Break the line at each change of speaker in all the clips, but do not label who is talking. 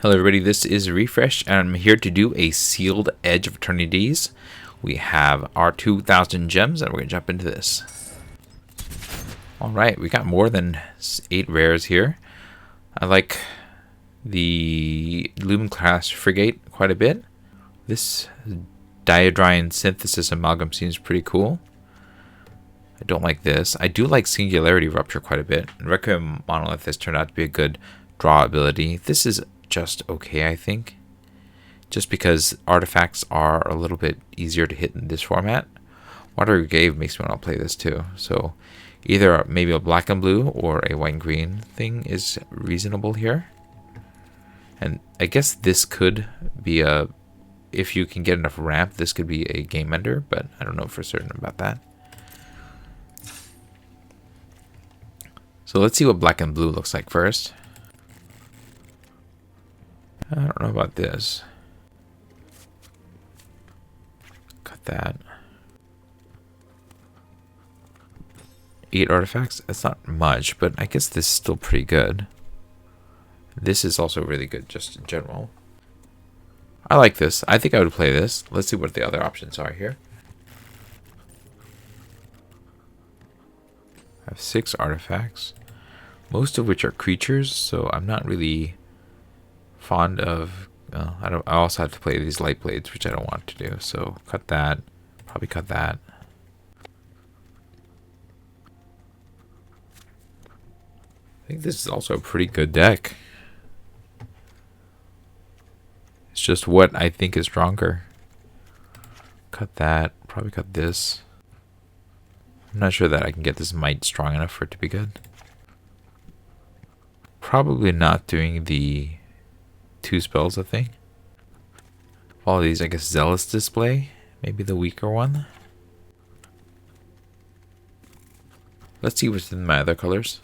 Hello everybody, this is Refresh and I'm here to do a sealed Edge of Eternities. We have our 2,000 gems and we're going to jump into this. Alright, we got more than 8 rares here. I like the Lumen class frigate quite a bit. This Diadrine synthesis amalgam seems pretty cool. I don't like this. I do like Singularity Rupture quite a bit. Requiem Monolith has turned out to be a good draw ability. This is just okay, I think, just because artifacts are a little bit easier to hit in this format. Watery Grave makes me want to play this too, so either maybe a black and blue or a white and green thing is reasonable here. And I guess this could be a, if you can get enough ramp, this could be a game ender, but I don't know for certain about that. So let's see what black and blue looks like first. I don't know about this. Cut that. 8 artifacts? That's not much, but I guess this is still pretty good. This is also really good just in general. I like this. I think I would play this. Let's see what the other options are here. I have 6 artifacts, most of which are creatures, so I'm not really fond of. I also have to play these light blades, which I don't want to do. So cut that. Probably cut that. I think this is also a pretty good deck. It's just what I think is stronger. Cut that. Probably cut this. I'm not sure that I can get this might strong enough for it to be good. Probably not doing the 2 spells, I think. All of these, I guess, Zealous Display, maybe the weaker one. Let's see what's in my other colors.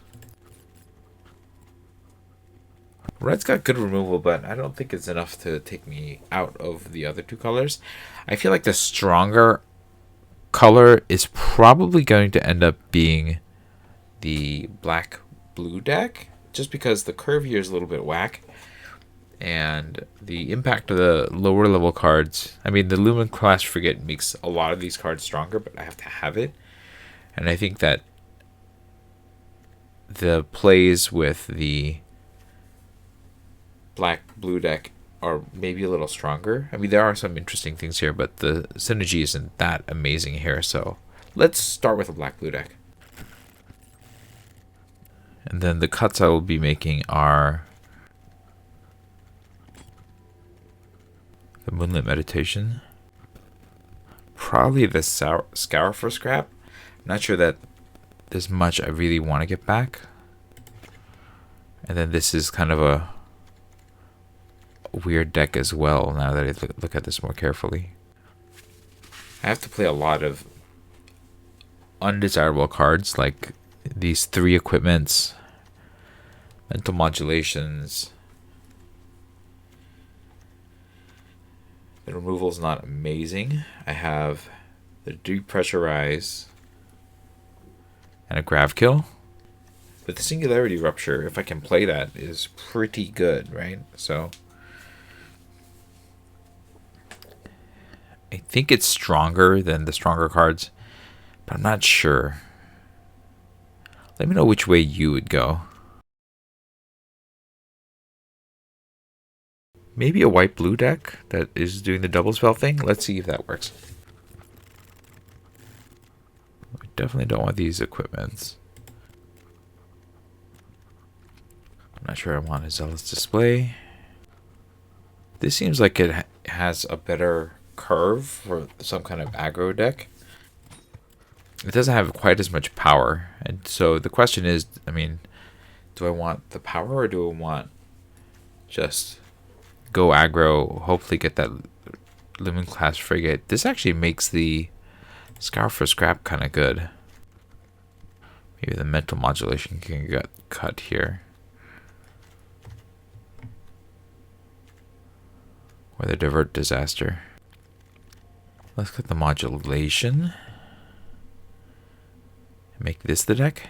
Red's got good removal, but I don't think it's enough to take me out of the other 2 colors. I feel like the stronger color is probably going to end up being the black-blue deck, just because the curve here is a little bit whack. And the impact of the lower level cards, I mean, the Lumen class frigate makes a lot of these cards stronger, but I have to have it. And I think that the plays with the black-blue deck are maybe a little stronger. I mean, there are some interesting things here, but the synergy isn't that amazing here. So let's start with a black-blue deck. And then the cuts I will be making are the Moonlit Meditation. Probably the Scour for Scrap. I'm not sure that there's much I really want to get back. And then this is kind of a weird deck as well, now that I look at this more carefully. I have to play a lot of undesirable cards, like these 3 equipments, mental modulations. The removal is not amazing. I have the Depressurize and a Grav Kill. But the Singularity Rupture, if I can play that, is pretty good, right? So I think it's stronger than the stronger cards, but I'm not sure. Let me know which way you would go. Maybe a white-blue deck that is doing the double spell thing. Let's see if that works. I definitely don't want these equipments. I'm not sure I want a Zealous Display. This seems like it has a better curve for some kind of aggro deck. It doesn't have quite as much power. And so the question is, I mean, do I want the power or do I want just go aggro, hopefully get that Lumen class frigate? This actually makes the Scour for Scrap kind of good. Maybe the mental modulation can get cut here. Or the Divert Disaster. Let's cut the modulation. Make this the deck.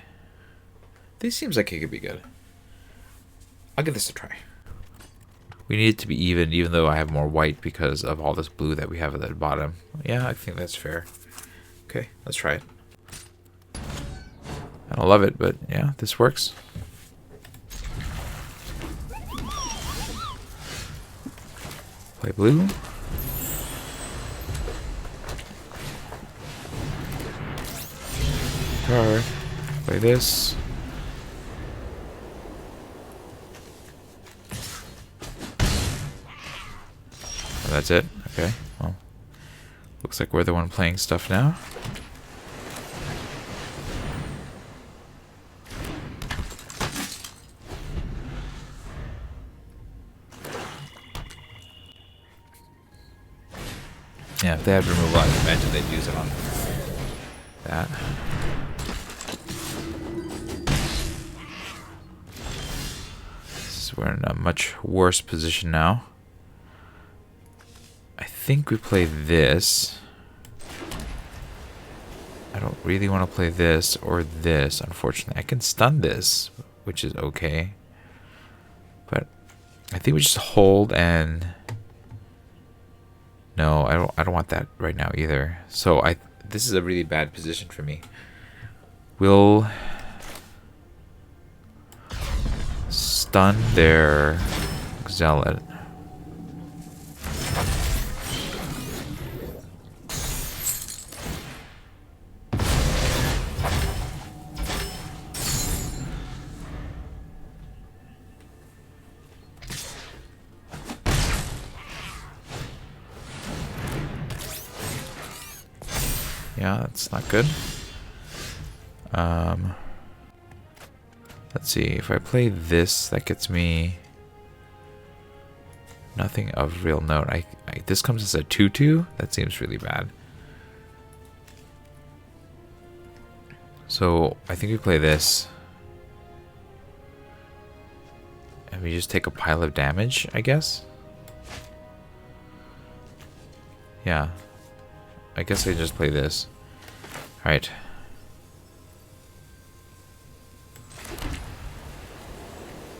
This seems like it could be good. I'll give this a try. We need it to be even though I have more white because of all this blue that we have at the bottom. Yeah, I think that's fair. Okay, let's try it. I don't love it, but yeah, this works. Play blue. Card. Play this. Oh, that's it? Okay, well. Looks like we're the one playing stuff now. Yeah, if they had removal, I imagine they'd use it on that. So we're in a much worse position now. I think we play this. I don't really want to play this or this, unfortunately. I can stun this, which is okay. But I think we just hold and... No, I don't want that right now either. So this is a really bad position for me. We'll stun their zealot. Yeah, that's not good. Let's see. If I play this, that gets me nothing of real note. This comes as a 2/2. That seems really bad. So I think we play this. And we just take a pile of damage, I guess. Yeah. I guess I just play this. Alright.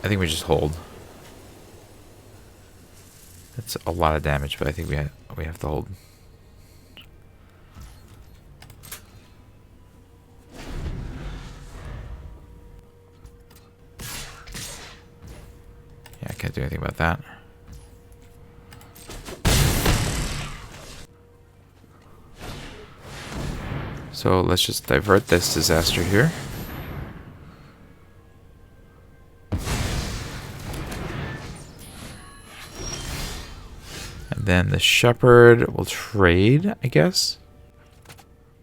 I think we just hold. That's a lot of damage, but I think we have to hold. Yeah, I can't do anything about that. So let's just divert this disaster here. And then the shepherd will trade, I guess.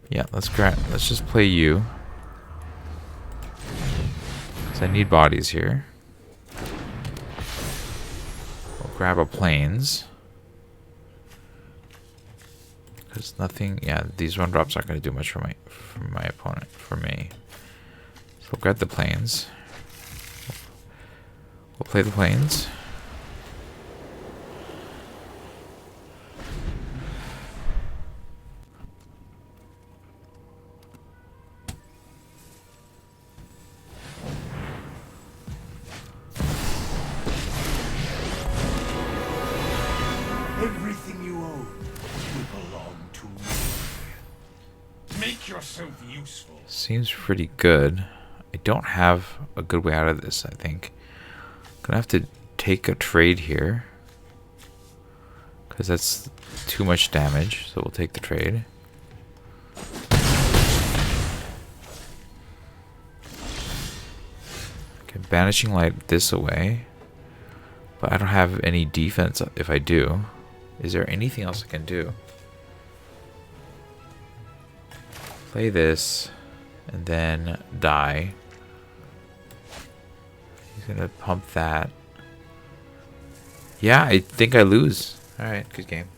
Yeah, let's just play you. Because I need bodies here. We'll grab a plains. Because nothing, yeah, these 1-drops aren't going to do much for my opponent, for me. So we'll grab the plains. We'll play the plains.
Everything you own will belong to me. Make yourself useful.
Seems pretty good. I don't have a good way out of this, I think. Gonna have to take a trade here. Because that's too much damage, so we'll take the trade. Okay, Banishing Light this away. But I don't have any defense if I do. Is there anything else I can do? Play this, and then die. He's gonna pump that. Yeah, I think I lose. Alright, good game.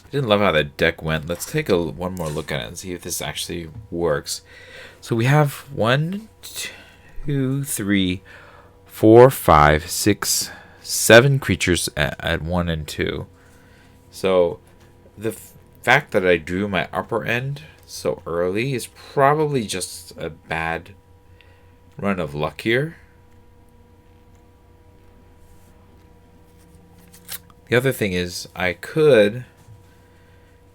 I didn't love how that deck went. Let's take one more look at it and see if this actually works. So we have 1, 2, 3, 4, 5, 6, 7 creatures at 1 and 2. So fact that I drew my upper end so early is probably just a bad run of luck here. The other thing is I could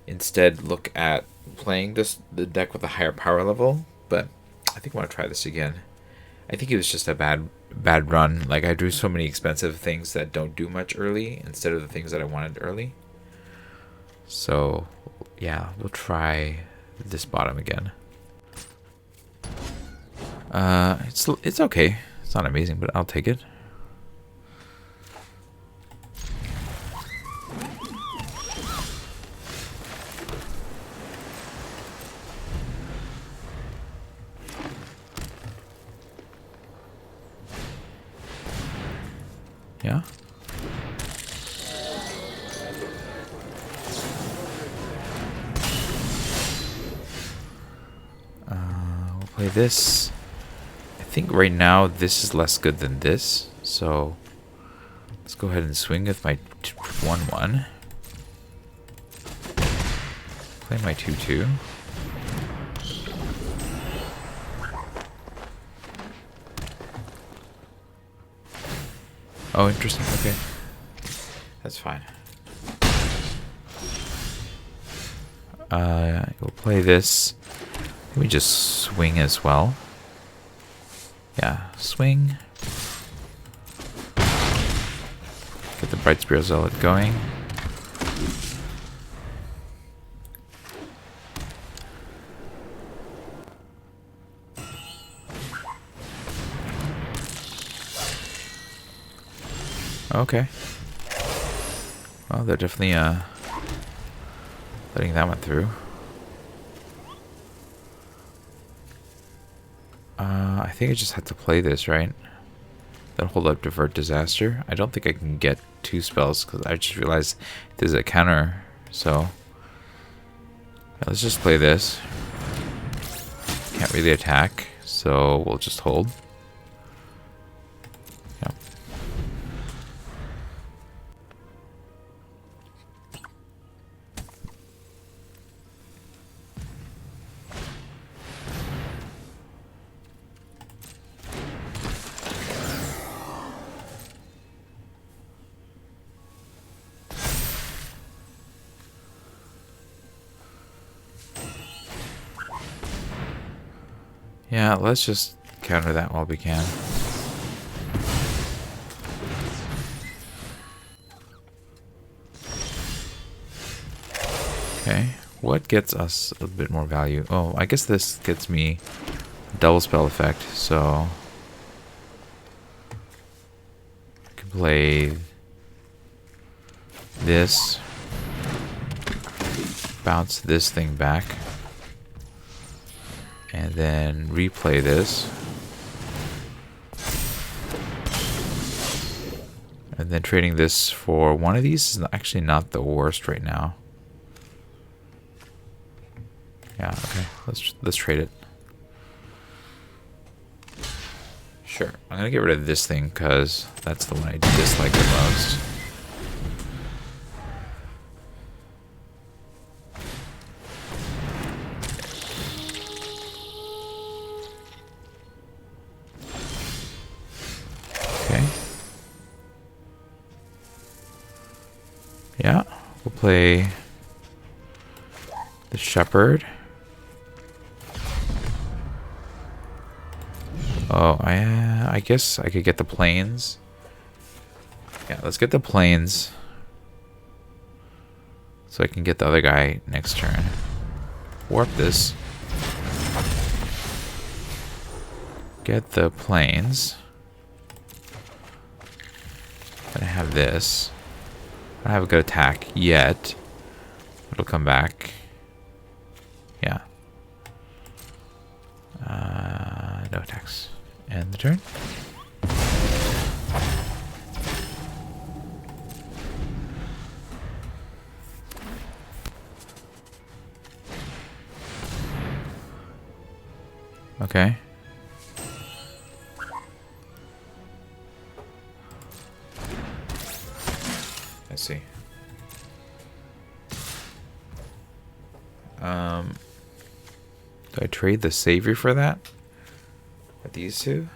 instead look at playing the deck with a higher power level, but I think I want to try this again. I think it was just a bad run. Like, I drew so many expensive things that don't do much early instead of the things that I wanted early. So yeah, we'll try this bottom again. It's okay. It's not amazing, but I'll take it. Yeah. We'll play this. I think right now this is less good than this, so let's go ahead and swing with my 1/1. Play my 2/2. Oh, interesting. Okay. That's fine. We'll play this. We just swing as well. Yeah, swing. Get the Bright Spear Zealot going. Okay. Well, they're definitely letting that one through. I think I just had to play this, right? Then hold up Divert Disaster. I don't think I can get 2 spells because I just realized there's a counter. So yeah, let's just play this. Can't really attack, so we'll just hold. Yep. Yeah, let's just counter that while we can. Okay, what gets us a bit more value? Oh, I guess this gets me double spell effect, so I can play this, bounce this thing back, and then replay this. And then trading this for one of these is actually not the worst right now. Yeah, okay. Let's trade it. Sure. I'm gonna get rid of this thing because that's the one I dislike the most. Okay. Yeah, we'll play the Shepherd. Oh, I guess I could get the planes. Yeah, let's get the planes. So I can get the other guy next turn. Warp this. Get the planes. Then I have this. I don't have a good attack yet. It'll come back. Yeah. No attacks. End the turn. Okay. I see. Do I trade the Savior for that? With these two?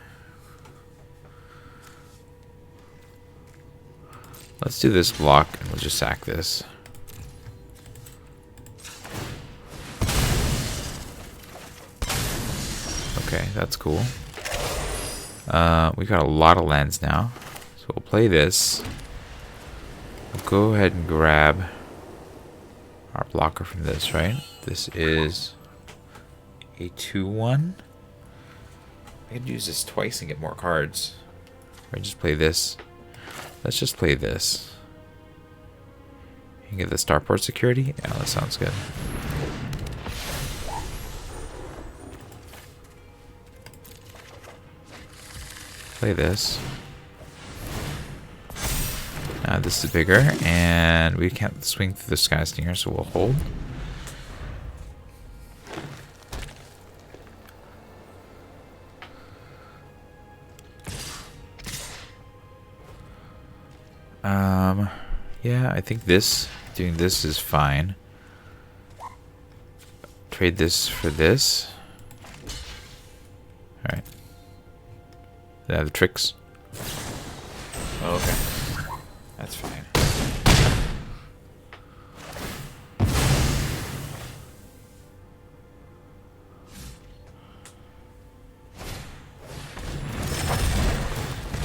Let's do this block and we'll just sack this. Okay, that's cool. We got a lot of lands now. So we'll play this. We'll go ahead and grab our blocker from this, right? This is a 2/1. I could use this twice and get more cards. Or just play this. Let's just play this. You can get the starport security? Yeah, that sounds good. Play this. This is bigger, and we can't swing through the Sky Stinger, so we'll hold. Yeah, I think doing this is fine. Trade this for this. Alright. Did I have the tricks? Oh, okay. That's fine.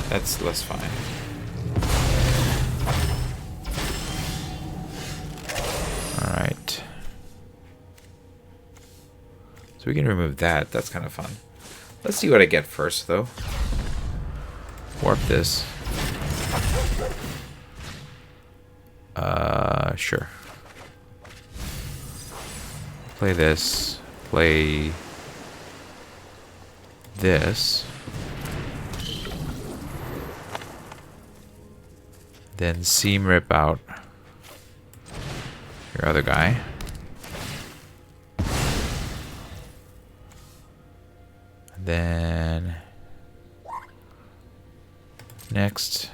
That's less fine. Alright. So we can remove that. That's kind of fun. Let's see what I get first, though. Warp this. Sure. Play this. Play this. Then seam rip out your other guy. Then next,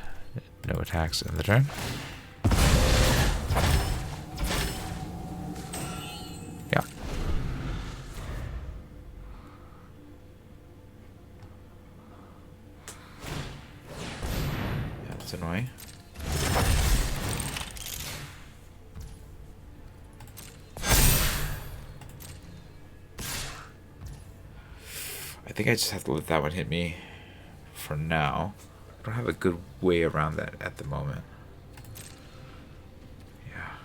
no attacks in the turn. Yeah. That's annoying. I think I just have to let that one hit me for now. I don't have a good way around that at the moment. Yeah.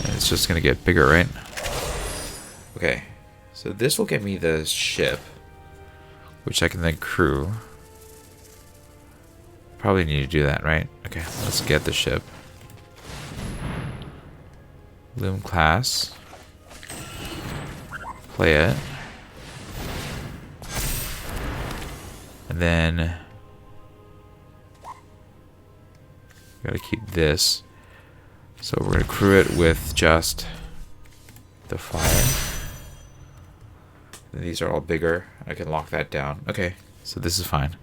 And it's just gonna get bigger, right? Okay. So this will get me the ship, which I can then crew. Probably need to do that, right? Okay, let's get the ship. Loom class. Play it. And then gotta keep this. So we're gonna crew it with just the fire. And these are all bigger. I can lock that down. Okay, so this is fine.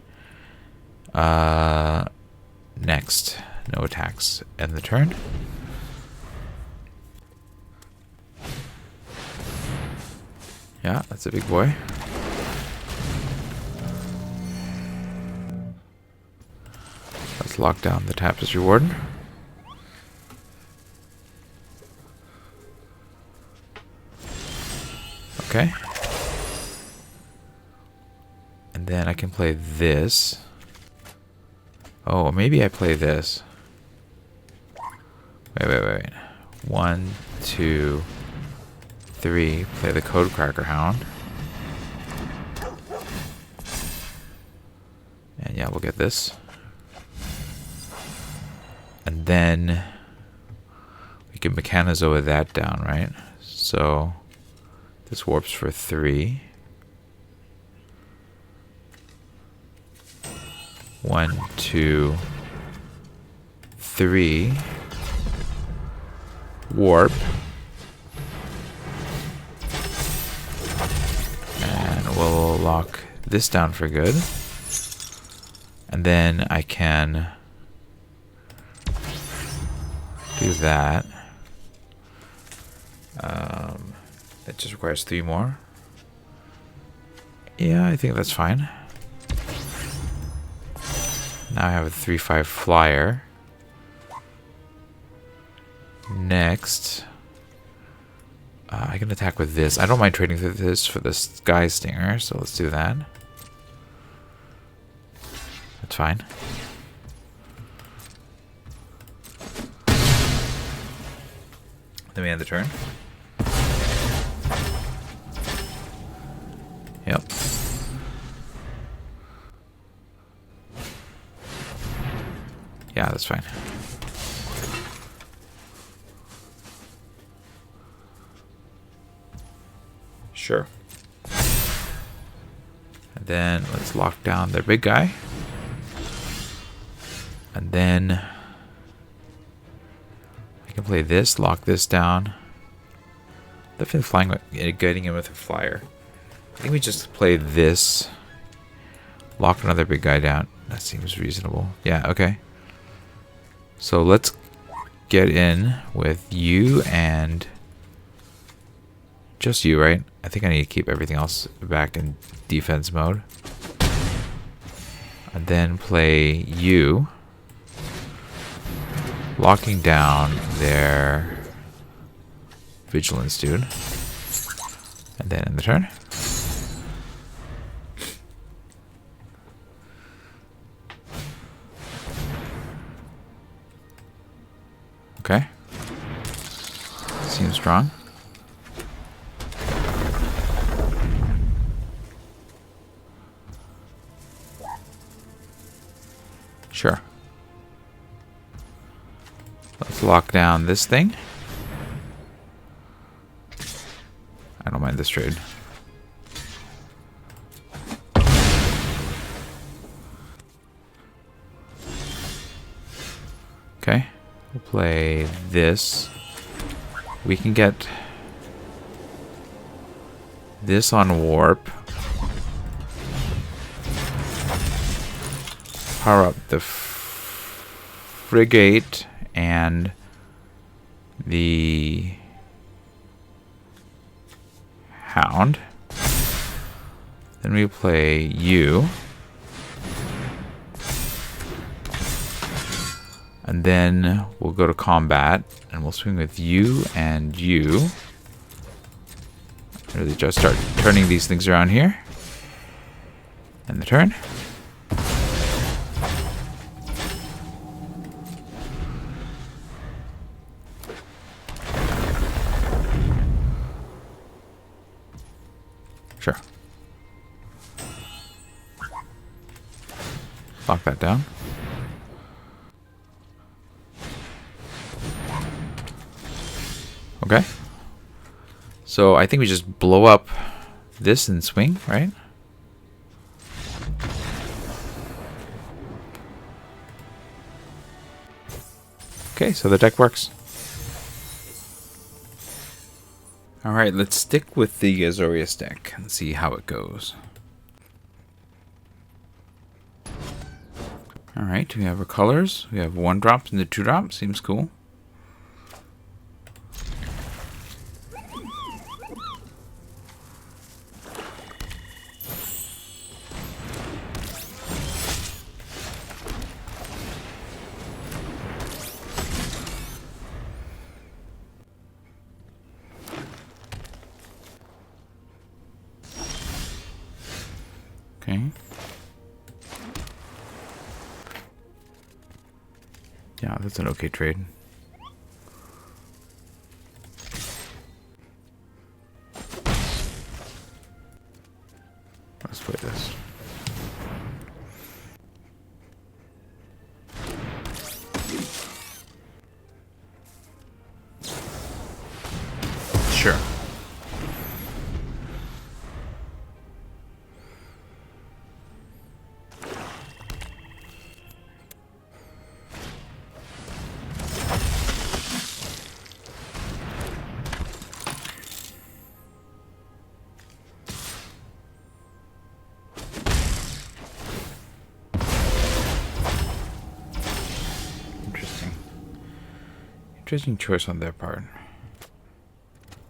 Next, no attacks. End the turn. Yeah, that's a big boy. Let's lock down the Tapestry Warden. Okay. And then I can play this. Oh, maybe I play this. Wait. 1, 2, 3. Play the Codecracker Hound. And yeah, we'll get this. And then we can Mechanizoa that down, right? So this warps for 3. 1, 2, 3. Warp. And we'll lock this down for good. And then I can do that. That just requires 3 more. Yeah, I think that's fine. Now I have a 3/5 flyer. Next, I can attack with this. I don't mind trading through this for the Sky Stinger, so let's do that. That's fine. Then we end the turn. Yep. Yeah, that's fine. Sure. And then let's lock down their big guy. And then I can play this, lock this down. Definitely flying with, getting in with a flyer. I think we just play this, lock another big guy down. That seems reasonable. Yeah, okay. So let's get in with you and just you, right? I think I need to keep everything else back in defense mode. And then play you, locking down their vigilance dude. And then in the turn. Okay. Seems strong. Sure. Let's lock down this thing. I don't mind this trade. Okay. We'll play this. We can get this on warp. Power up the frigate and the hound. Then we play you. And then we'll go to combat and we'll swing with you and you. Really just start turning these things around here. And the turn. Sure. Lock that down. Okay. So I think we just blow up this and swing, right? Okay, so the deck works. Alright, let's stick with the Azorius deck and see how it goes. Alright, we have our colors. We have 1-drops and the 2-drops. Seems cool. Okay. Yeah, that's an okay trade. Let's play this. Sure. Interesting choice on their part.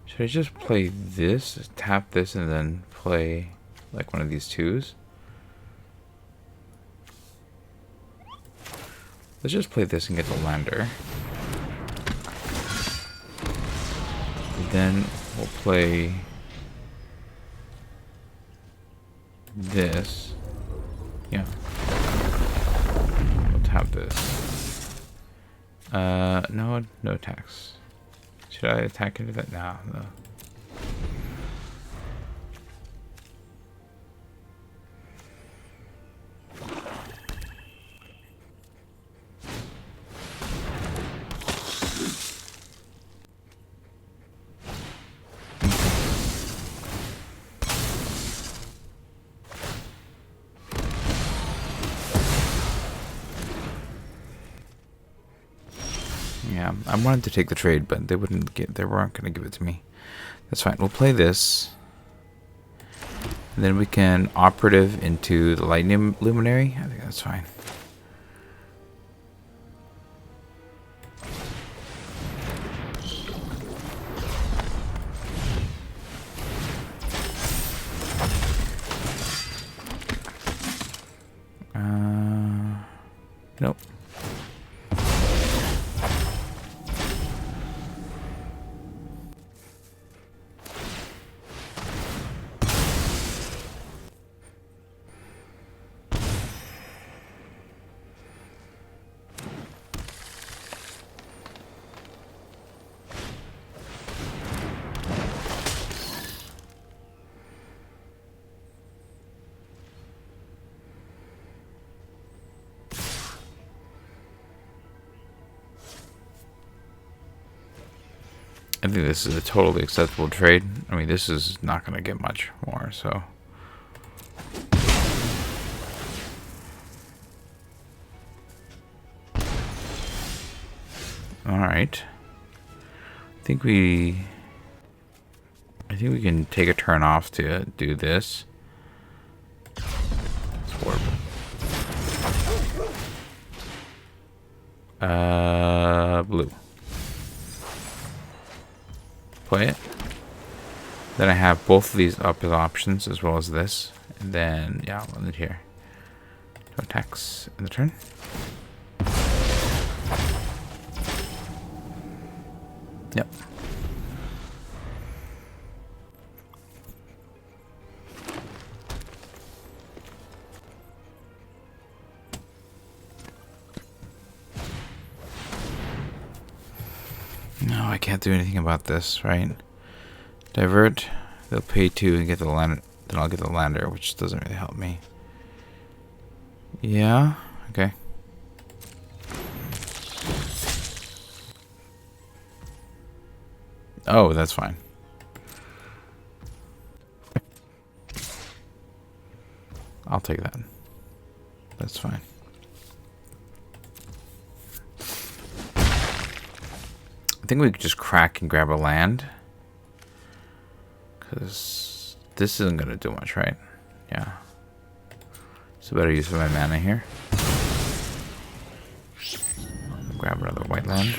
Should I just play this, tap this, and then play like one of these twos? Let's just play this and get the lander. Then we'll play this. Yeah. We'll tap this. No attacks. Should I attack into that? No. Yeah, I wanted to take the trade, but they weren't gonna give it to me. That's fine. We'll play this. And then we can operative into the lightning luminary. I think that's fine. Nope. I think this is a totally acceptable trade. I mean, this is not going to get much more, so. Alright. I think we can take a turn off to do this. It's horrible. Blue. Play it. Then I have both of these up as options as well as this. And then, yeah, I'll end it here. No attacks in the turn. Yep. No, I can't do anything about this, right? Divert. They'll pay 2 and get the lander. Then I'll get the lander, which doesn't really help me. Yeah. Okay. Oh, that's fine. I'll take that. That's fine. I think we could just crack and grab a land. Because this isn't going to do much, right? Yeah. It's a better use of my mana here. Grab another white land.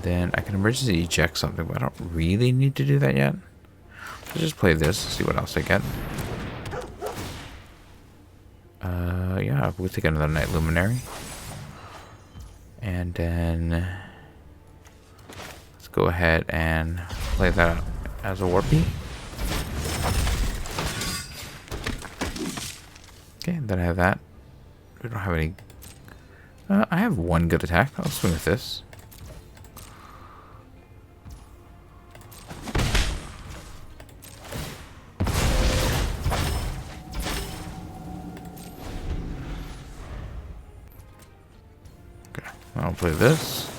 Then I can emergency eject something, but I don't really need to do that yet. Let's just play this, see what else I get. Yeah, we'll take another Night Luminary. And then let's go ahead and play that as a Warpy. Okay, then I have that. We don't have any. I have one good attack. I'll swing with this. I'll play this.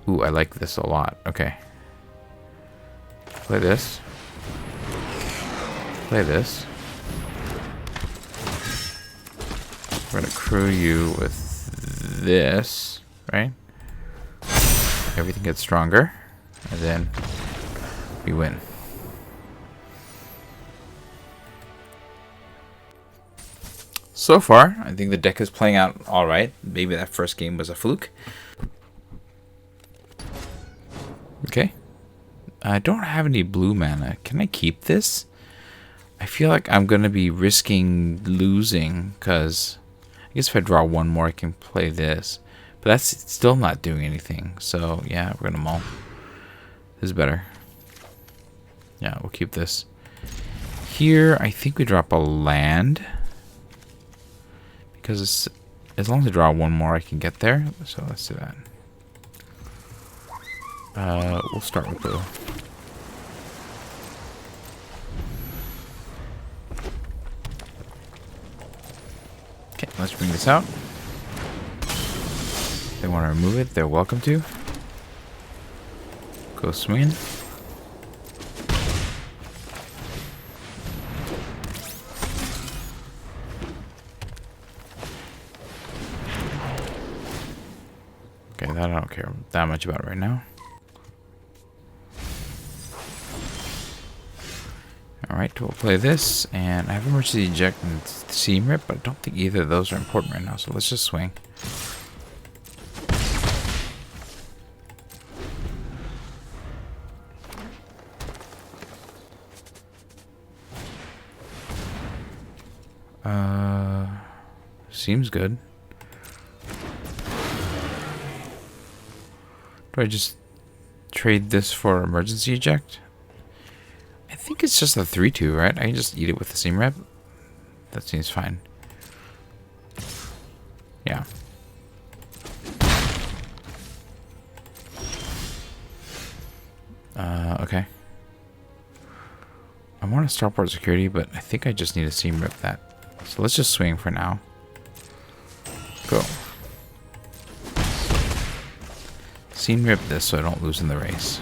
Ooh, I like this a lot. Okay. Play this. Play this. We're gonna crew you with this, right? Everything gets stronger, and then we win. So far, I think the deck is playing out alright. Maybe that first game was a fluke. Okay. I don't have any blue mana. Can I keep this? I feel like I'm going to be risking losing because I guess if I draw one more, I can play this. But that's still not doing anything. So, yeah, we're going to mull. This is better. Yeah, we'll keep this. Here, I think we drop a land. Because it's, as long as I draw one more, I can get there. So, let's do that. We'll start with blue. Okay, let's bring this out. If they want to remove it, they're welcome to. Go swinging. Okay, that I don't care that much about right now. Alright, we'll play this, and I have emergency eject and seam rip, but I don't think either of those are important right now, so let's just swing. Seems good. Do I just trade this for emergency eject? I think it's just a 3-2, right? I can just eat it with the seam rep. That seems fine. Yeah. Okay. I want to starport security, but I think I just need to seam rip that. So let's just swing for now. Go. Seam rip this so I don't lose in the race.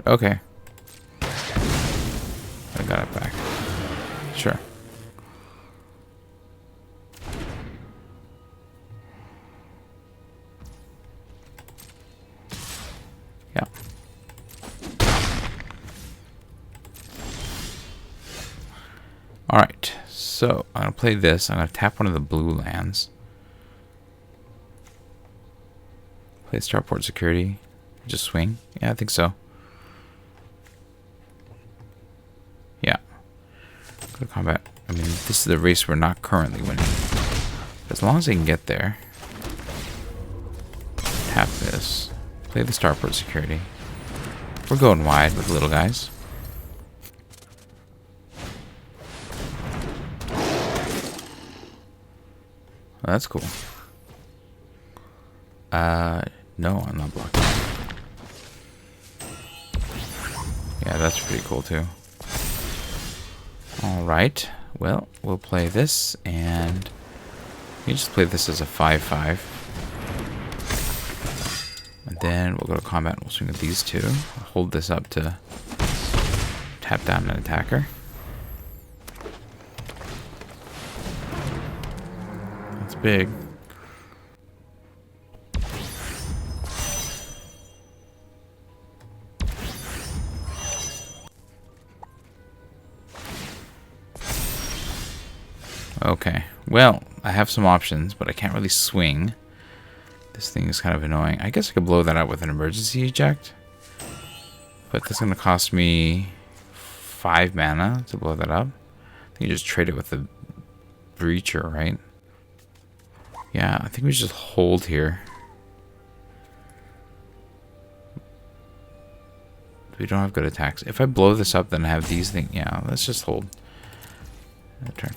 Okay. I got it back. Sure. Yeah. Alright. So, I'm going to play this. I'm going to tap one of the blue lands. Play starport security. Just swing. Yeah, I think so. Yeah. Go to combat. I mean, this is the race we're not currently winning. As long as I can get there. Tap this. Play the starport security. We're going wide with little guys. Oh, that's cool. No, I'm not blocking. Yeah, that's pretty cool too. Alright, well, we'll play this, and you just play this as a 5-5. And then we'll go to combat and we'll swing with these two. I'll hold this up to tap down an attacker. That's big. Okay, well, I have some options, but I can't really swing. This thing is kind of annoying. I guess I could blow that out with an emergency eject. But that's going to cost me 5 mana to blow that up. I think you just trade it with the breacher, right? Yeah, I think we just hold here. We don't have good attacks. If I blow this up, then I have these things. Yeah, let's just hold. Turn.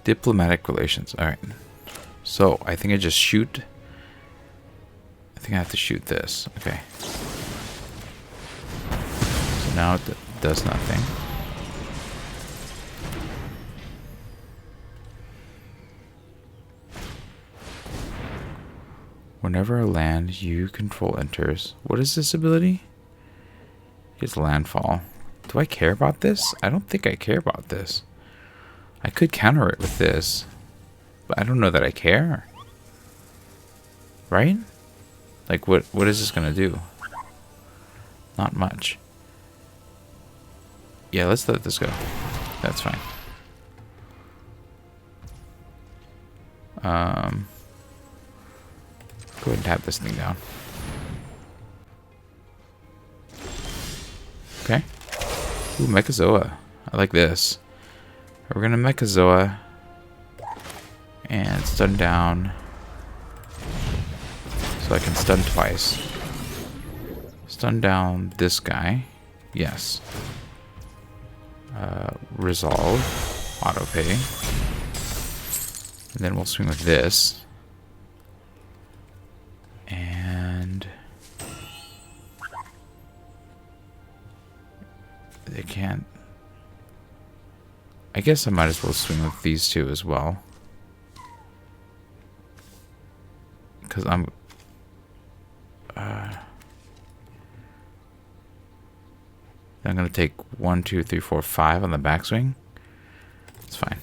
Diplomatic relations. Alright. So, I think I just shoot. I think I have to shoot this. Okay. So now it does nothing. Whenever a land you control enters. What is this ability? It's landfall. Do I care about this? I don't think I care about this. I could counter it with this, but I don't know that I care. Right? Like, what is this gonna do? Not much. Yeah, let's let this go. That's fine. Go ahead and tap this thing down. Okay. Ooh, Mechazoa. I like this. We're gonna Mechazoa and stun down so I can stun twice. Stun down this guy. Yes. Resolve. Autopay. And then we'll swing with this. And they can't. I guess I might as well swing with these two as well. Because I'm going to take 1, 2, 3, 4, 5 on the backswing. It's fine.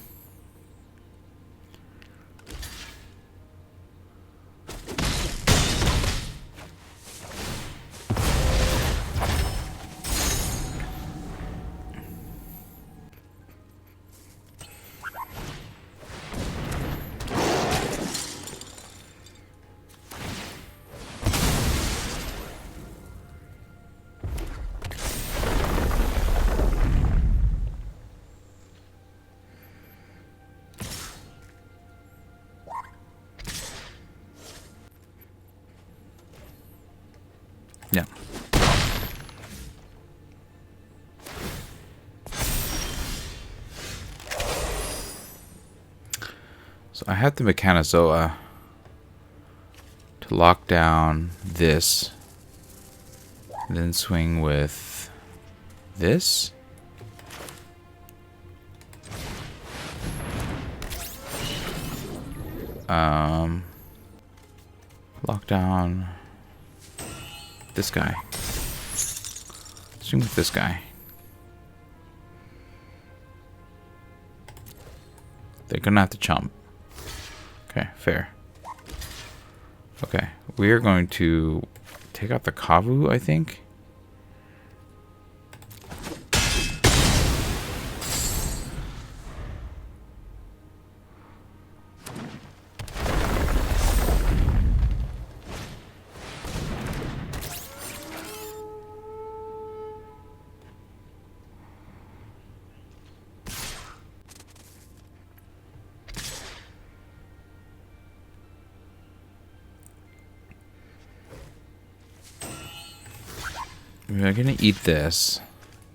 Yeah. So I have the Mechanizoa to lock down this, and then swing with this. Lock down this guy. Swing with this guy. They're gonna have to chump. Okay, fair. Okay, we're going to take out the Kavu, I think. We're gonna eat this.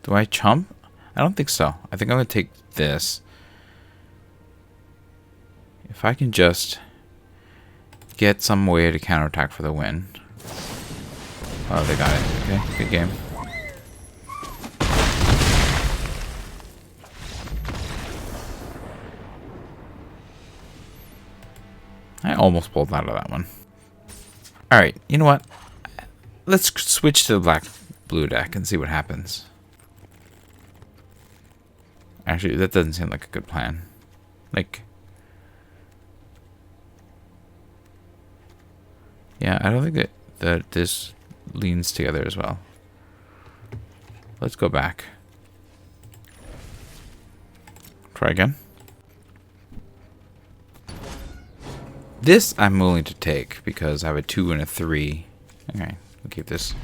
Do I chump? I don't think so. I think I'm gonna take this. If I can just get some way to counterattack for the win. Oh, they got it. Okay, good game. I almost pulled out of that one. Alright, you know what? Let's switch to the black-blue deck and see what happens. Actually, that doesn't seem like a good plan. Like... yeah, I don't think that this leans together as well. Let's go back. Try again. This I'm willing to take because I have a 2 and a 3. Okay, we'll keep this.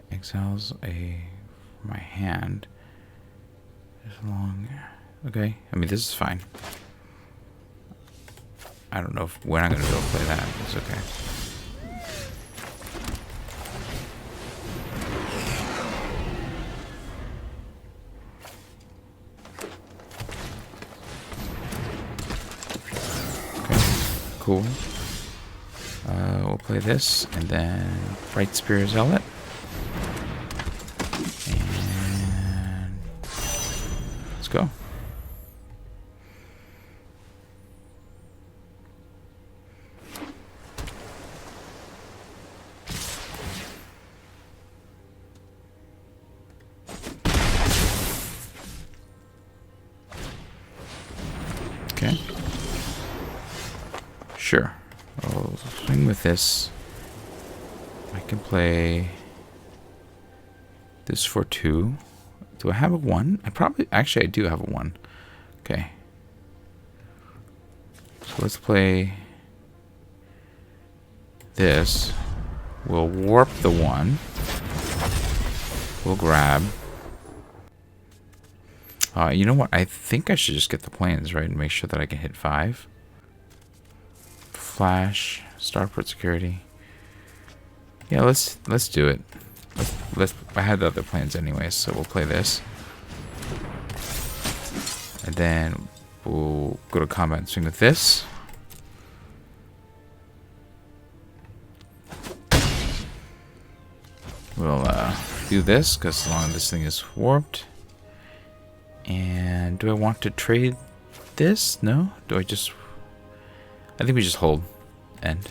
Exiles my hand. As long. Okay, I mean this is fine. I don't know when I'm gonna be able to play that. It's okay. Cool. We'll play this, and then Bright Spear Zealot. And let's go. Okay. Sure. I'll swing with this. I can play this for 2. Do I have a 1? Actually, I do have a 1. Okay. So let's play this. We'll warp the 1. We'll grab. You know what? I think I should just get the planes, right? And make sure that I can hit 5. Flash. Starport security. Yeah, let's do it. I had the other plans anyway, so we'll play this. And then we'll go to combat and swing with this. We'll do this, because as long as this thing is warped. And do I want to trade this? No? Do I just... I think we just hold. End.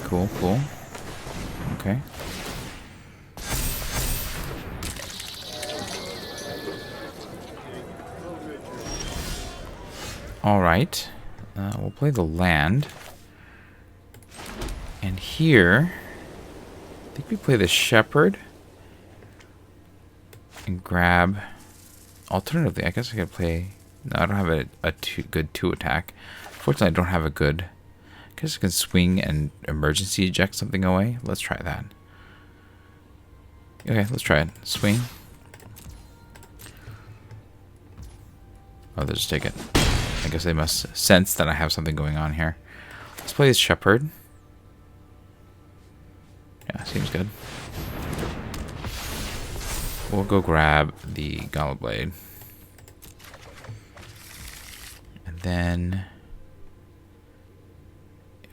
Cool, cool. Okay. Alright. We'll play the land. And here... I think we play the shepherd. And grab... Alternatively, I guess I could play... No, I don't have a good 2 attack. Fortunately, I don't have a good... I guess I can swing and emergency eject something away. Let's try that. Okay, let's try it. Swing. Oh, they'll just take it. I guess they must sense that I have something going on here. Let's play as shepherd. Yeah, seems good. We'll go grab the Gauntlet Blade. And then...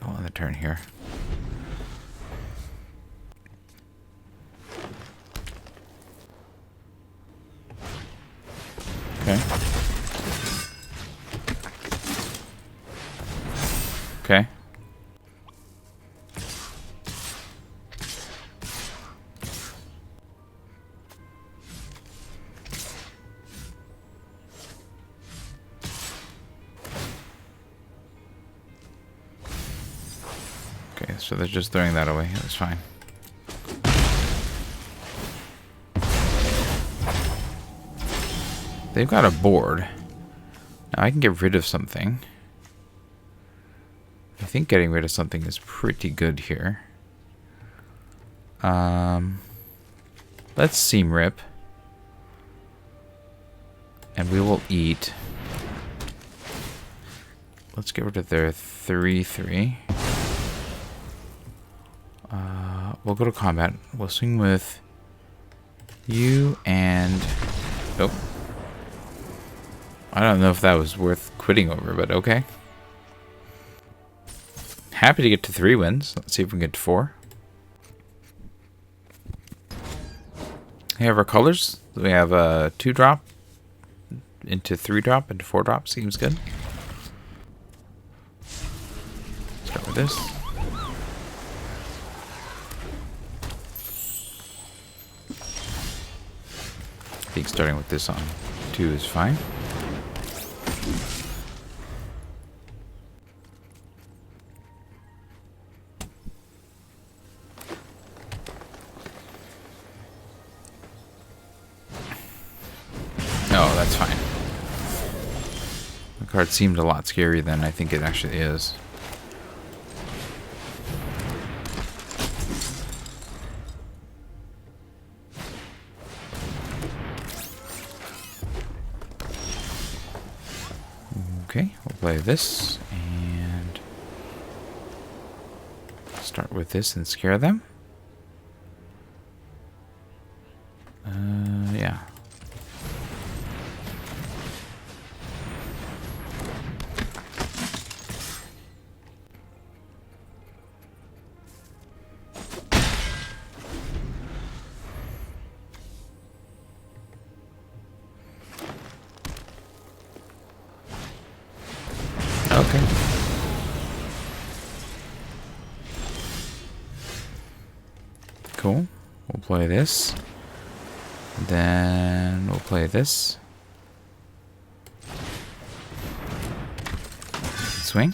on the turn here. Okay. Okay. Okay, so they're just throwing that away. That's fine. They've got a board. Now I can get rid of something. I think getting rid of something is pretty good here. Let's seam rip. And we will eat. Let's get rid of their 3/3. We'll go to combat. We'll swing with you and... Oh. I don't know if that was worth quitting over, but okay. Happy to get to 3 wins. Let's see if we can get to 4. We have our colors. We have a 2-drop into 3-drop into 4-drop. Seems good. Start with this. I think starting with this on 2 is fine. Oh, that's fine. The card seemed a lot scarier than I think it actually is. Okay, we'll play this and start with this and scare them. Yeah. Okay. Cool. We'll play this. Then we'll play this. Swing.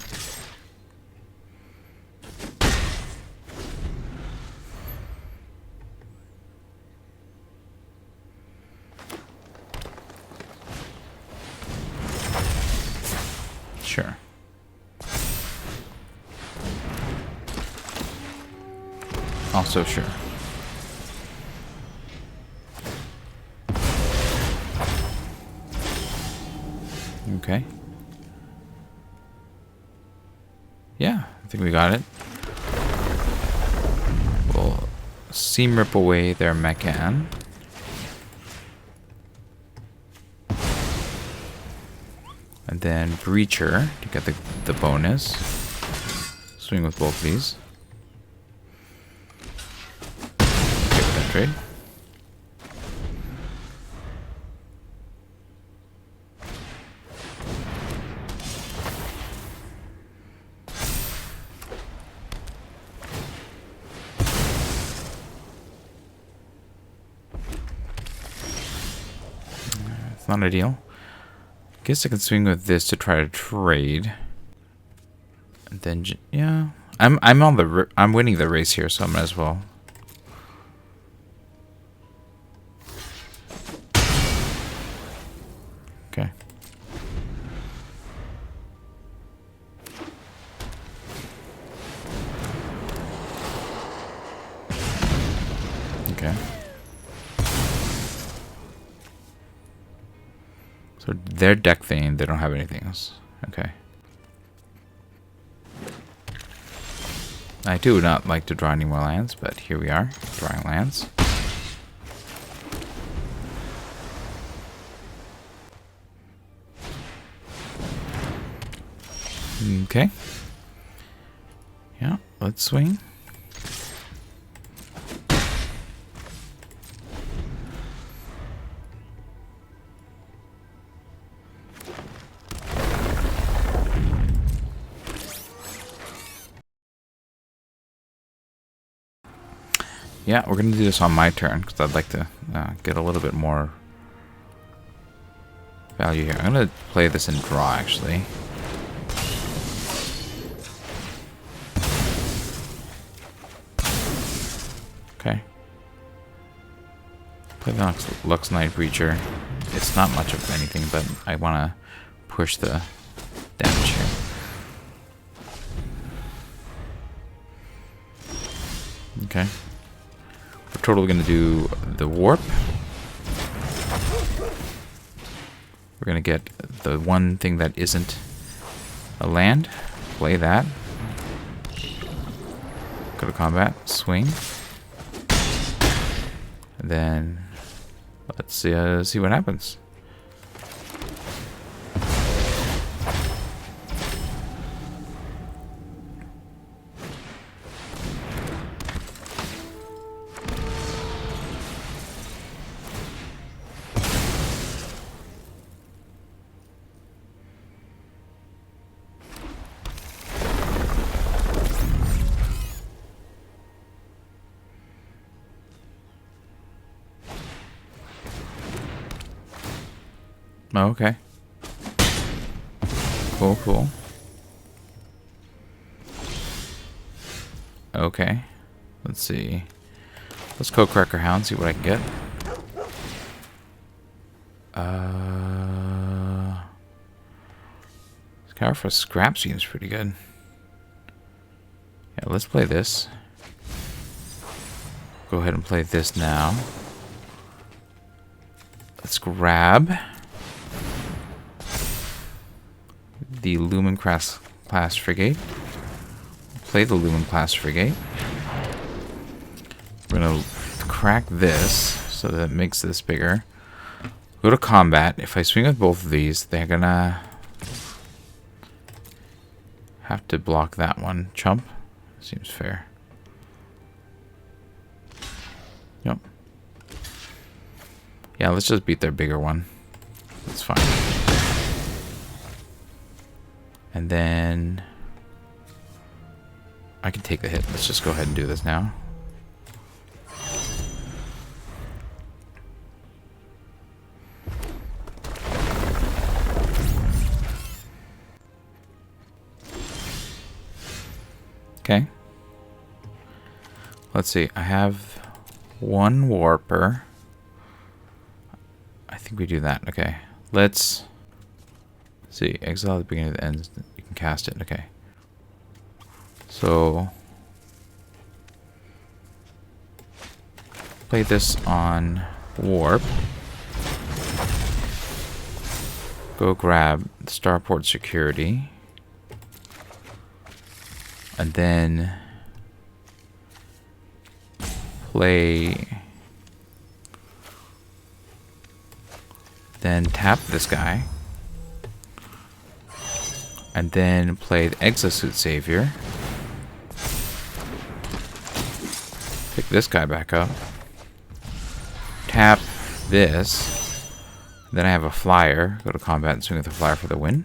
Sure. Also sure. Okay. Yeah, I think we got it. We'll seam rip away their Mechan. And then Breacher to get the bonus. Swing with both of these. Get that trade. It's not ideal. Guess I can swing with this to try to trade. And then, yeah, I'm winning the race here, so I might as well. Okay. Okay. So their deck thing, they don't have anything else. Okay. I do not like to draw any more lands, but here we are, drawing lands. Okay. Yeah, let's swing. Yeah, we're going to do this on my turn, because I'd like to get a little bit more value here. I'm going to play this and draw, actually. Okay. Play the Lux Knight Breacher. It's not much of anything, but I want to push the damage here. Okay. We're totally going to do the warp. We're going to get the one thing that isn't a land. Play that. Go to combat. Swing. And then let's see what happens. Oh, okay. Cool, cool. Okay. Let's see. Let's go Cracker Hound, see what I can get. Scour for Scrap seems pretty good. Yeah, let's play this. Go ahead and play this now. Let's grab the Lumen class frigate. Play the Lumen class frigate. We're gonna crack this so that it makes this bigger. Go to combat. If I swing with both of these, they're gonna have to block that one. Chump. Seems fair. Yep. Yeah, let's just beat their bigger one. That's fine. And then I can take the hit. Let's just go ahead and do this now. Okay. Let's see. I have one warper. I think we do that. Okay. Let's see. Exile at the beginning of the end. You can cast it. Okay. So play this on warp. Go grab the starport security. And then play. Then tap this guy. And then play the Exosuit Savior. Pick this guy back up. Tap this. Then I have a flyer. Go to combat and swing with the flyer for the win.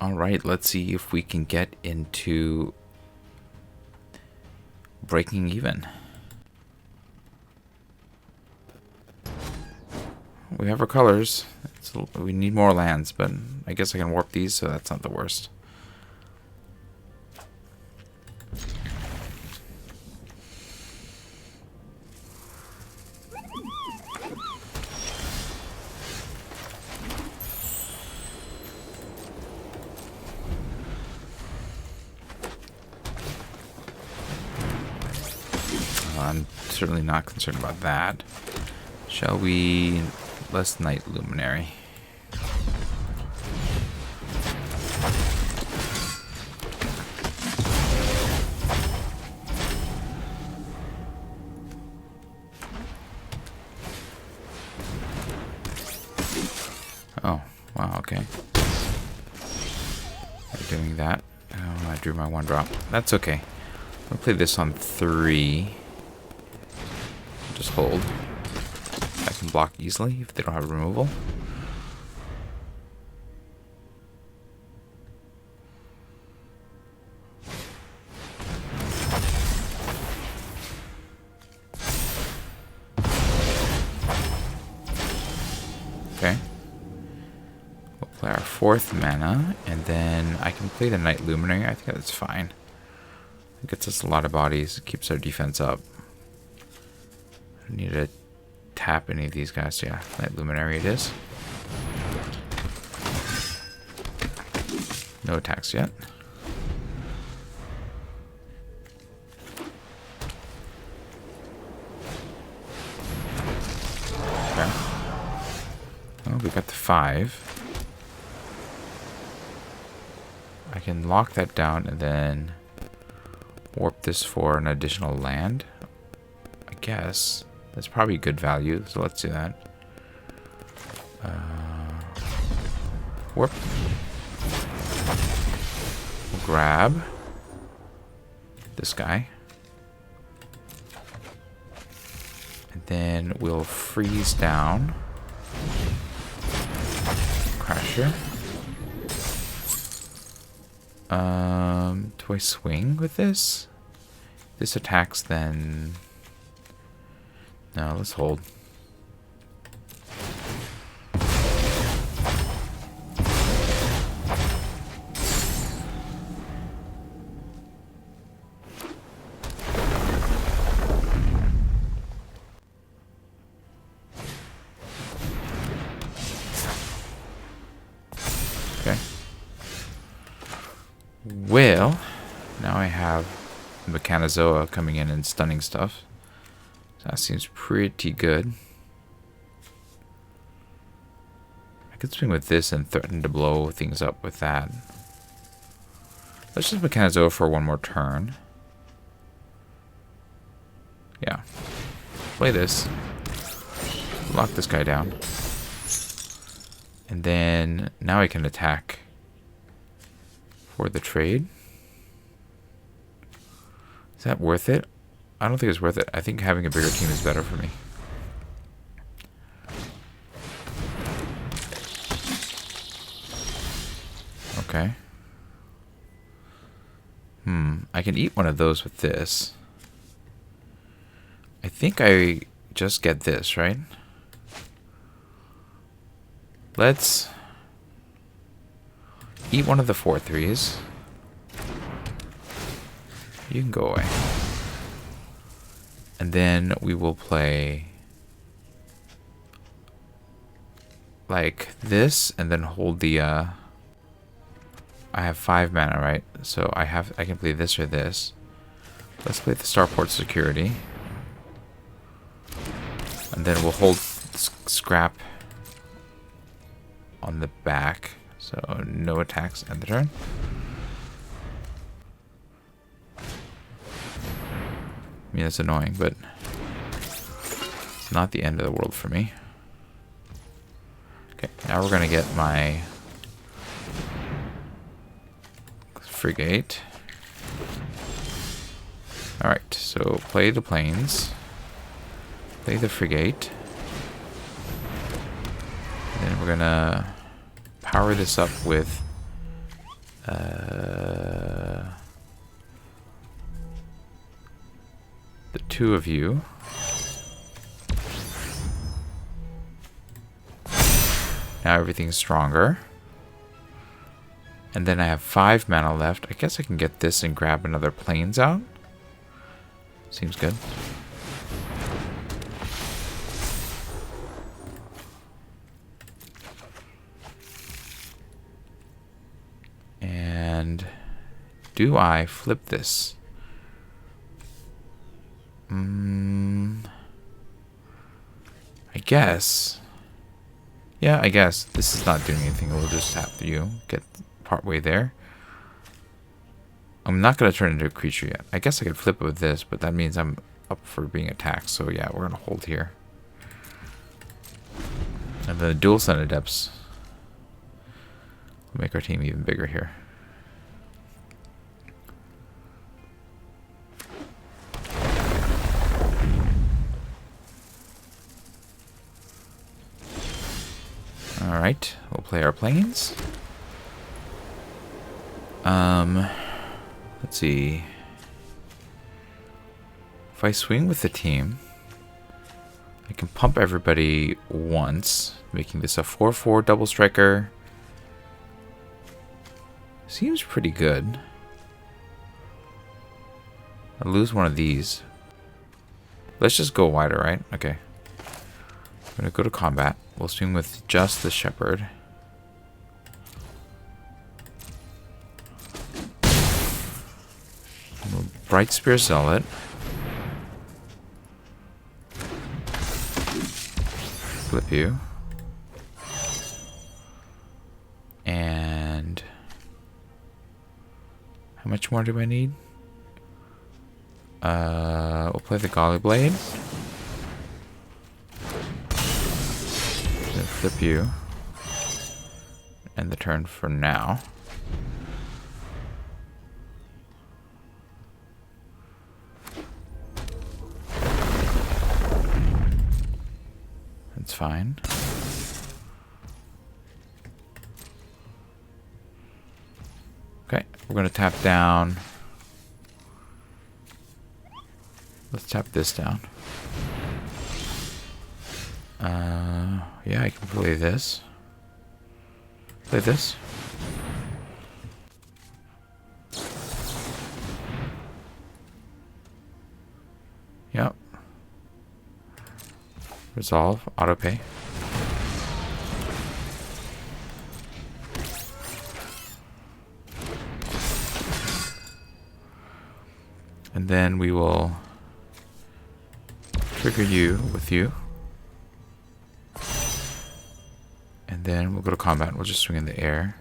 Alright, let's see if we can get into breaking even. We have our colors. We need more lands, but I guess I can warp these, so that's not the worst. I'm certainly not concerned about that. Shall we? Less Night Luminary. Oh, wow, okay. We're doing that. Oh, I drew my one drop. That's okay. I'll play this on 3. Just hold. I can block easily if they don't have removal. Okay. We'll play our 4th mana, and then I can play the Night Luminary. I think that's fine. It gets us a lot of bodies. It keeps our defense up. I need to tap any of these guys. Yeah, Night Luminary it is. No attacks yet. Okay. Oh, we got the 5. I can lock that down and then warp this for an additional land. I guess. That's probably good value, so let's do that. Warp. We'll grab this guy. And then we'll freeze down Crasher. Do I swing with this? This attacks then. No, let's hold. Okay. Well, now I have Mechanozoa coming in and stunning stuff. That seems pretty good. I could swing with this and threaten to blow things up with that. Let's just Mechanozoa for one more turn. Yeah. Play this. Lock this guy down. And then now I can attack for the trade. Is that worth it? I don't think it's worth it. I think having a bigger team is better for me. Okay. I can eat one of those with this. I think I just get this, right? Let's eat one of the 4/3s. You can go away. And then we will play like this and then hold the I have 5 mana, right? So I can play this or this. Let's play the Starport Security. And then we'll hold Scrap on the back. So no attacks end the turn. I mean, that's annoying, but it's not the end of the world for me. Okay, now we're gonna get my Frigate. Alright, so play the planes. Play the Frigate. And then we're gonna power this up with the 2 of you. Now everything's stronger. And then I have 5 mana left. I guess I can get this and grab another planes out. Seems good. And do I flip this? I guess. Yeah, I guess. This is not doing anything. We'll just have to get partway there. I'm not going to turn into a creature yet. I guess I could flip it with this, but that means I'm up for being attacked. So yeah, we're going to hold here. And then the dual Sun Adepts will make our team even bigger here. Alright, we'll play our planes. Let's see. If I swing with the team, I can pump everybody once, making this a 4/4 double striker. Seems pretty good. I'll lose one of these. Let's just go wider, right? Okay. I'm gonna go to combat. We'll swing with just the Shepherd. We'll Bright Spear Zealot. Flip you. And how much more do I need? We'll play the Golly Blade. Then flip you. End the turn for now. That's fine. Okay, we're gonna tap down. Let's tap this down. Yeah, I can play this. Play this. Yep. Resolve, autopay. And then we will trigger you with you. And then we'll go to combat. We'll just swing in the air.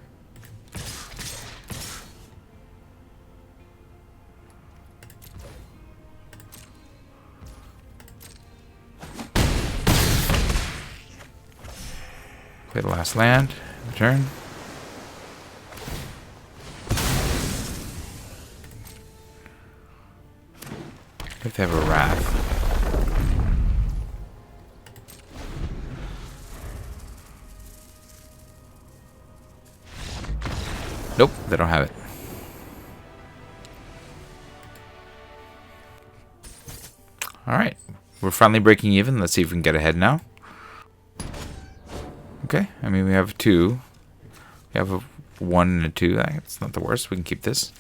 Play the last land. Return. If they have a Wrath. Nope, they don't have it. Alright. We're finally breaking even. Let's see if we can get ahead now. Okay, I mean, we have 2. We have a 1 and a 2. That's not the worst. We can keep this.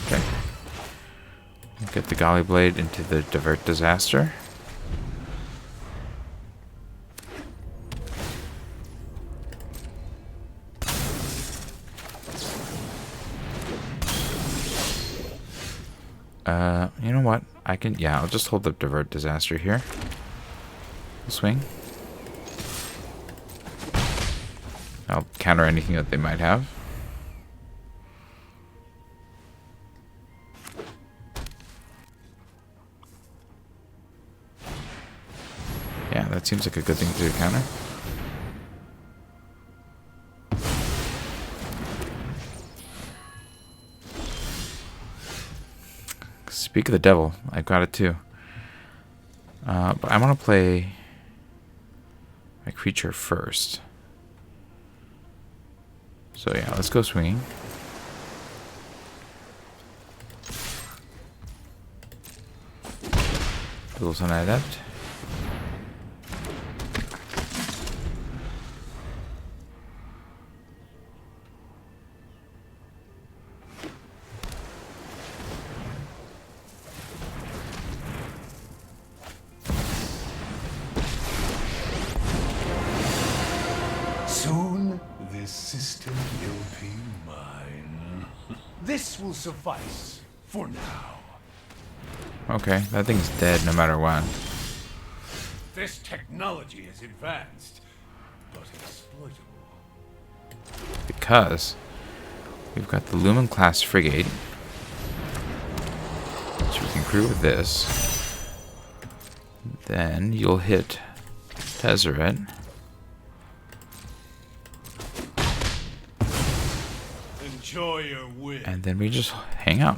Okay. Get the Golly Blade into the Divert Disaster. You know what? I can, yeah, I'll just hold the Divert Disaster here. Swing. I'll counter anything that they might have. Yeah, that seems like a good thing to counter. Speak of the devil, I've got it too. But I want to play my creature first. So yeah, let's go swinging. Duels on Adept.
Soon, this system will be mine. This will suffice for now.
Okay, that thing's dead no matter what.
This technology is advanced, but exploitable.
Because we've got the Lumen class frigate, which we can crew with this. Then you'll hit Tezzeret.
Enjoy your win.
And then we just hang out.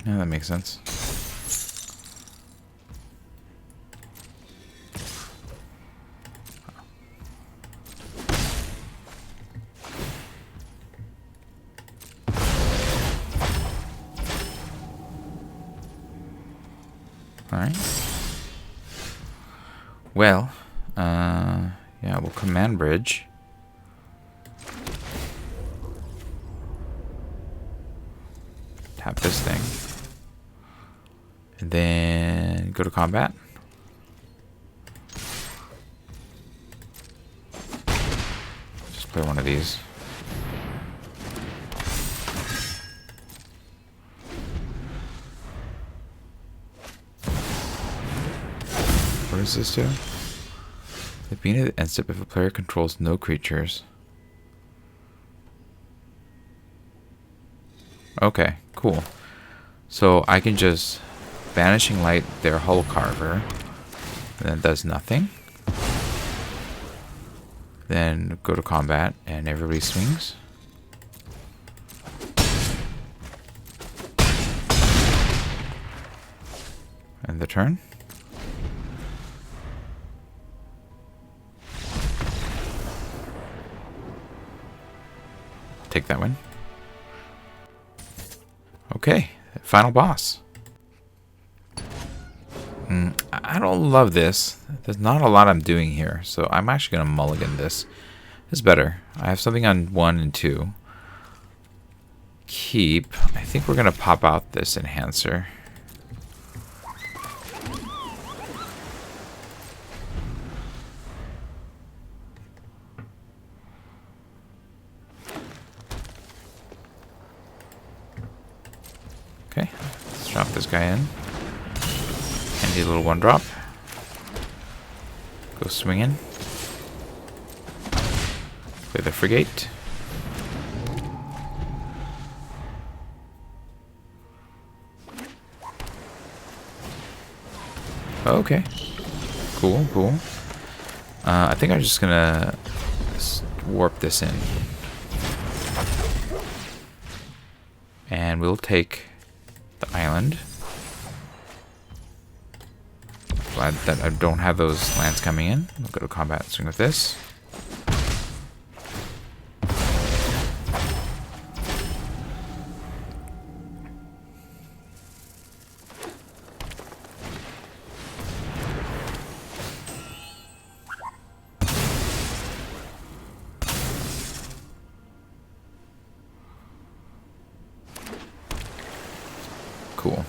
Yeah, that makes sense. Alright. Well, yeah, we'll command bridge. Tap this thing. And then go to combat. Just play one of these. What does this do? The beginning of the end step if a player controls no creatures. Okay, cool. So I can just Vanishing Light their Hull Carver. And then does nothing. Then go to combat and everybody swings. And the turn. Take that one. Okay, final boss. I don't love this. There's not a lot I'm doing here, so I'm actually going to mulligan this. It's better. I have something on 1 and 2. Keep. I think we're going to pop out this enhancer. Okay, let's drop this guy in. Handy little 1-drop. Go swinging. Play the frigate. Okay. Cool, cool. I think I'm just gonna warp this in. And we'll take the island. Glad that I don't have those lands coming in. I'll go to combat, swing with this. Cool.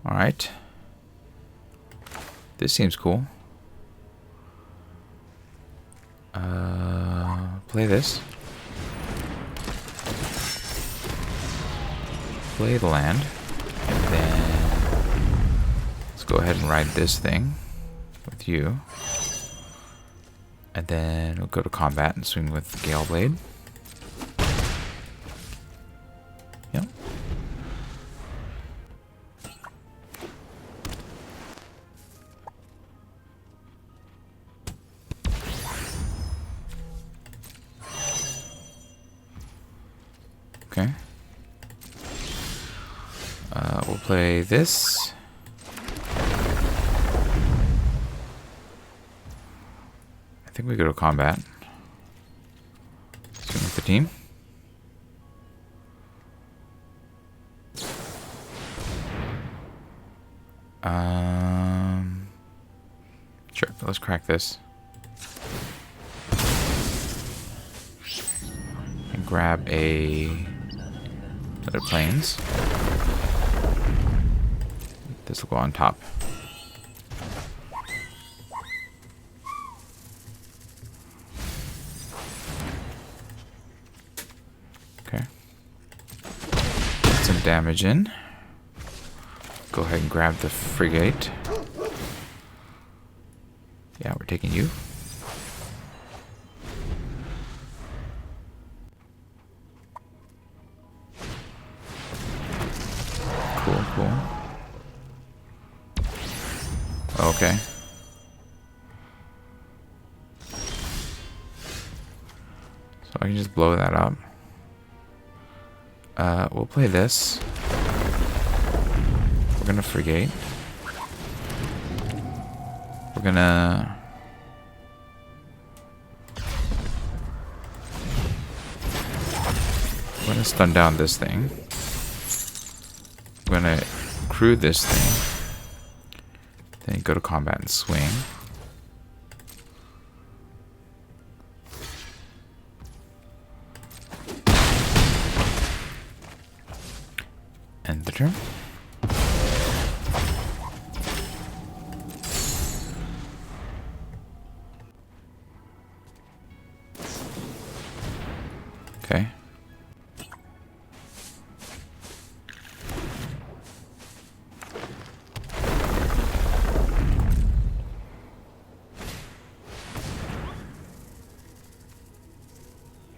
Alright. This seems cool. Play this. Play the land. And then let's go ahead and ride this thing with you. And then we'll go to combat and swing with Gale Blade. Yep. Okay. We'll play this. I think we go to combat. Swing with the team. Sure, let's crack this. And grab other planes. This will go on top. Okay. Get some damage in. Go ahead and grab the frigate. Yeah, we're taking you. Cool, cool. Okay. So I can just blow that up. We'll play this. We're gonna frigate. We're gonna stun down this thing. We're gonna crew this thing. Then go to combat and swing. End the turn. Okay.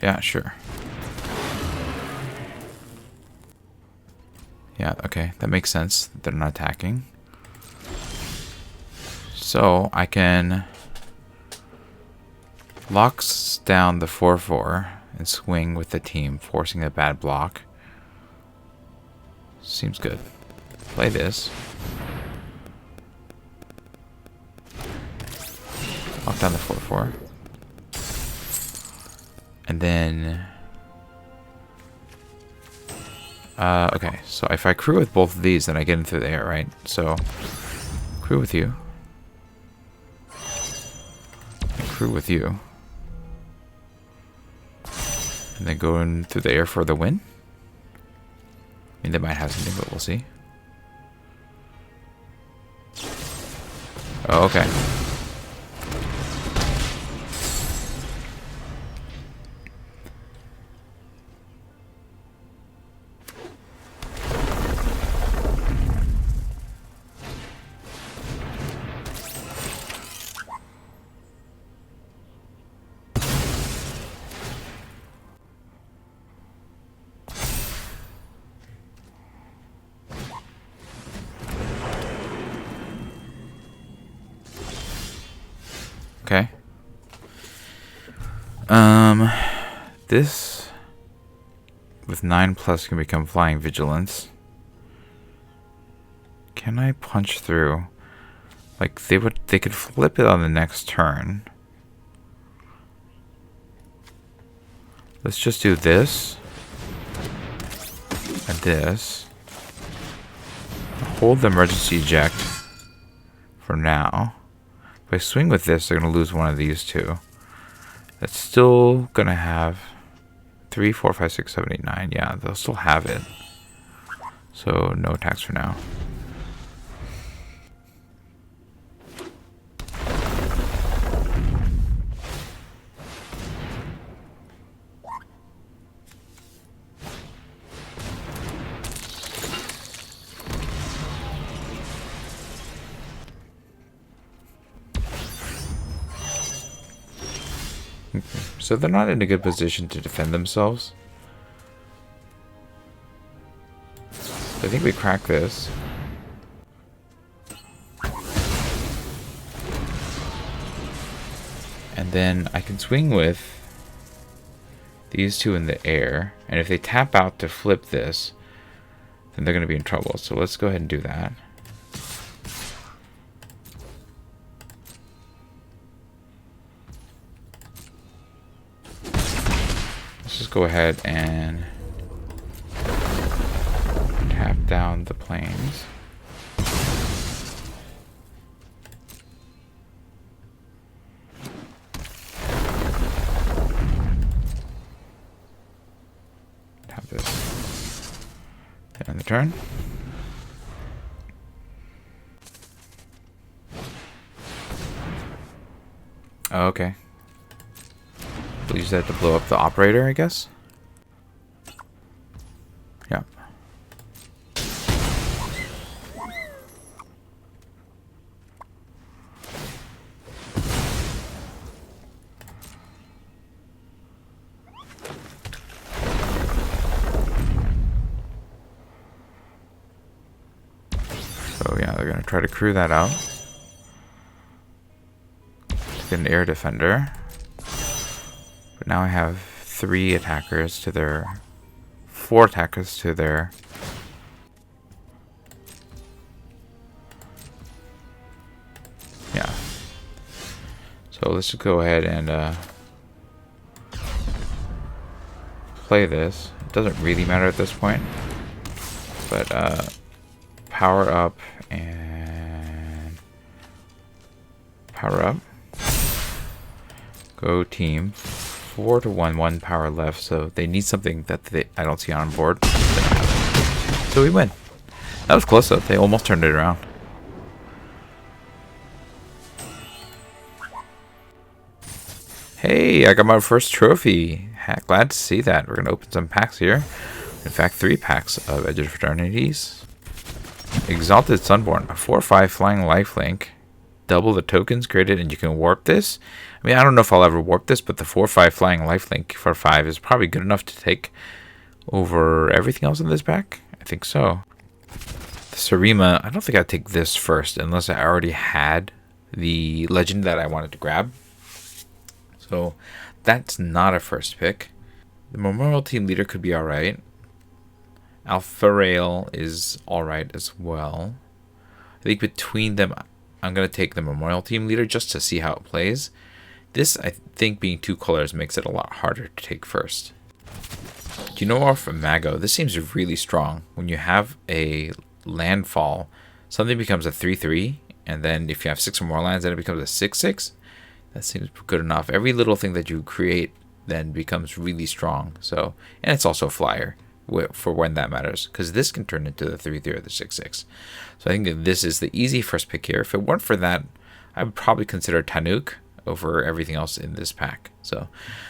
Yeah, sure. Yeah, okay, that makes sense. They're not attacking. So I can lock down the 4/4 and swing with the team, forcing a bad block. Seems good. Play this. Lock down the 4/4. And then okay, so if I crew with both of these, then I get into the air, right? So crew with you. And crew with you. And then go in through the air for the win. I mean, they might have something, but we'll see. Oh, okay. Okay. This with 9+ can become flying vigilance. Can I punch through? Like they could flip it on the next turn. Let's just do this and this. Hold the emergency eject for now. If I swing with this, they're going to lose one of these two. That's still going to have 3, 4, 5, 6, 7, 8, 9. Yeah, they'll still have it. So no attacks for now. So they're not in a good position to defend themselves. I think we crack this. And then I can swing with these two in the air. And if they tap out to flip this, then they're going to be in trouble. So let's go ahead and do that. Let's just go ahead and tap down the planes. Tap this. End the turn. Oh, okay. We'll use that to blow up the operator, I guess. Yeah. So yeah, they're gonna try to crew that out. To get an air defender. But now I have 3 attackers to their 4 attackers to their yeah. So let's just go ahead and play this. It doesn't really matter at this point. But power up and power up. Go team. 4 to 1, 1 power left, so they need something that I don't see on board. So we win. That was close though. They almost turned it around. Hey, I got my first trophy. Glad to see that. We're going to open some packs here. In fact, 3 packs of Edge of Eternities. Exalted Sunborn, a 4/5 flying lifelink. Double the tokens created, and you can warp this. I mean, I don't know if I'll ever warp this, but the 4/5 flying lifelink for 5 is probably good enough to take over everything else in this pack. I think so. The Sarima, I don't think I'd take this first unless I already had the legend that I wanted to grab. So that's not a first pick. The Memorial Team Leader could be alright. Alpha Rail is alright as well. I think between them, I'm going to take the Memorial Team Leader just to see how it plays. This, I think, being 2 colors makes it a lot harder to take first. Do you know off of Mago, this seems really strong. When you have a landfall, something becomes a 3/3, and then if you have 6 or more lands, then it becomes a 6/6. That seems good enough. Every little thing that you create then becomes really strong. So, and it's also a flyer for when that matters, because this can turn into the 3/3 or the 6/6. So I think that this is the easy first pick here. If it weren't for that, I would probably consider Tanuk over everything else in this pack. So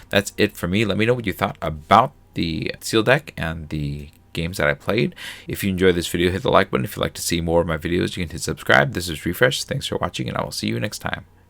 that's it for me. Let me know what you thought about the seal deck and the games that I played. If you enjoyed this video, hit the like button. If you'd like to see more of my videos, you can hit subscribe. This is Refresh. Thanks for watching, and I will see you next time.